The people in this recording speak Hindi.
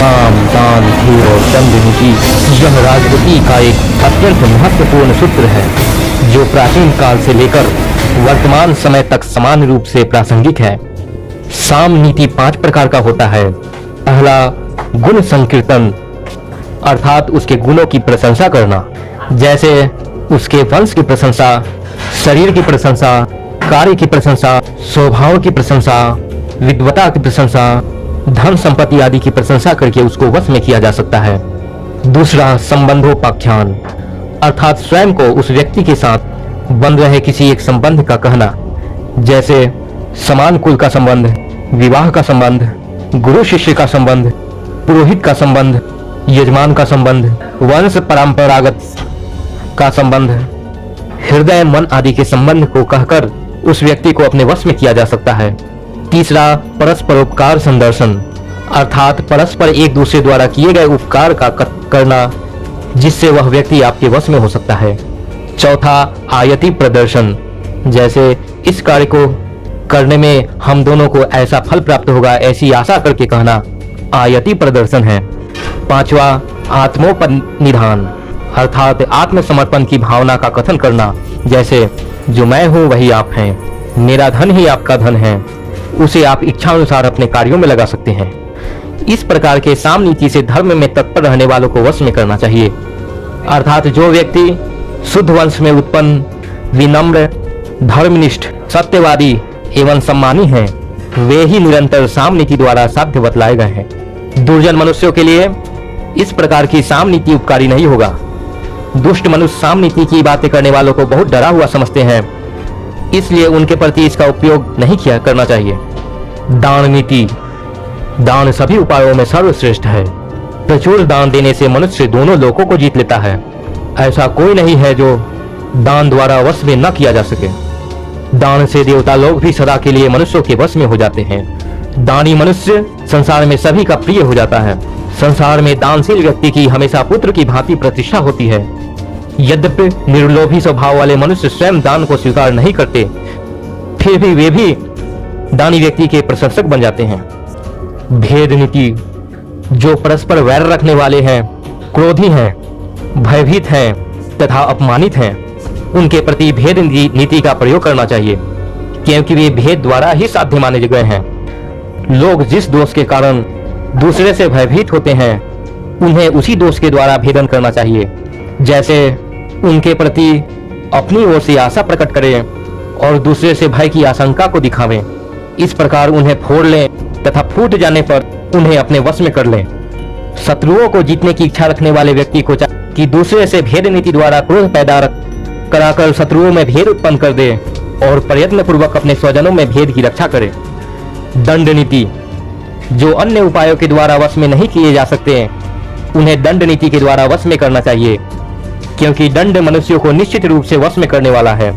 काम, दान, धीर और दंड नीति यह राजनीति का एक अत्यंत महत्वपूर्ण सूत्र है जो प्राचीन काल से लेकर वर्तमान समय तक समान रूप से प्रासंगिक है। साम नीति 5 प्रकार का होता है। पहला, गुण संकीर्तन, अर्थात उसके गुणों की प्रशंसा करना, जैसे उसके वंश की प्रशंसा, शरीर की प्रशंसा, कार्य की प्रशंसा, स्वभाव की प्रशंसा, विद्वता की प्रशंसा, धन संपत्ति आदि की प्रशंसा करके उसको वश में किया जा सकता है। दूसरा, संबंधोपाख्यान, अर्थात स्वयं को उस व्यक्ति के साथ बन रहे किसी एक संबंध का कहना, जैसे समान कुल का संबंध, विवाह का संबंध, गुरु शिष्य का संबंध, पुरोहित का संबंध, यजमान का संबंध, वंश परंपरागत का संबंध, हृदय मन आदि के संबंध को कहकर उस व्यक्ति को अपने वश में किया जा सकता है। तीसरा, परस्परोपकार संदर्शन, अर्थात परस्पर एक दूसरे द्वारा किए गए उपकार का करना, जिससे वह व्यक्ति आपके वश में हो सकता है। चौथा, आयति प्रदर्शन, जैसे इस कार्य को करने में हम दोनों को ऐसा फल प्राप्त होगा ऐसी आशा करके कहना आयति प्रदर्शन है। पांचवा, आत्मोपनिधान, अर्थात आत्मसमर्पण की भावना का कथन करना, जैसे जो मैं हूँ वही आप हैं, मेरा धन ही आपका धन है, उसे आप इच्छानुसार अपने कार्यों में लगा सकते हैं। इस प्रकार के साम नीति से धर्म में तत्पर रहने वालों को वश में करना चाहिए, अर्थात जो व्यक्ति शुद्ध वंश में उत्पन्न, विनम्र, धर्मनिष्ठ, सत्यवादी एवं सम्मानी हैं, वे ही निरंतर साम नीति द्वारा साध्य बतलाए गए हैं। दुर्जन मनुष्यों के लिए इस प्रकार की साम नीति उपकारी नहीं होगा। दुष्ट मनुष्य साम नीति की बातें करने वालों को बहुत डरा हुआ समझते हैं, इसलिए उनके प्रति इसका उपयोग नहीं किया करना चाहिए। दान नीति, दान सभी उपायों में सर्वश्रेष्ठ है। प्रचुर दान देने से मनुष्य दोनों लोकों को जीत लेता है। ऐसा कोई नहीं है जो दान द्वारा वश में न किया जा सके। दान से देवता लोग भी सदा के लिए मनुष्यों के वश में हो जाते हैं। दानी मनुष्य संसार में सभी का प्रिय हो जाता है। संसार में दानशील व्यक्ति की हमेशा पुत्र की भांति प्रतिष्ठा होती है। यद्यपि निर्लोभी स्वभाव वाले मनुष्य स्वयं दान को स्वीकार नहीं करते, फिर भी वे भी दानी व्यक्ति के प्रशंसक बन जाते हैं। भेद नीति, जो परस्पर वैर रखने वाले हैं, क्रोधी हैं, भयभीत हैं तथा अपमानित हैं, उनके प्रति भेद नीति का प्रयोग करना चाहिए, क्योंकि वे भेद द्वारा ही साध्य माने गए हैं। लोग जिस दोष के कारण दूसरे से भयभीत होते हैं, उन्हें उसी दोष के द्वारा भेदन करना चाहिए, जैसे उनके प्रति अपनी ओर से आशा प्रकट करें और दूसरे से भय की आशंका को दिखावें। इस प्रकार उन्हें फोड़ लें तथा फूट जाने पर उन्हें अपने वश में कर लें। शत्रुओं को जीतने की इच्छा रखने वाले व्यक्ति को चाहिए कि दूसरे से भेद नीति द्वारा क्रोध पैदा कराकर शत्रुओं में भेद उत्पन्न कर दे और प्रयत्न पूर्वक अपने स्वजनों में भेद की रक्षा करे। दंड नीति, जो अन्य उपायों के द्वारा वश में नहीं किए जा सकते, उन्हें दंड नीति के द्वारा वश में करना चाहिए, क्योंकि दंड मनुष्यों को निश्चित रूप से वश में करने वाला है।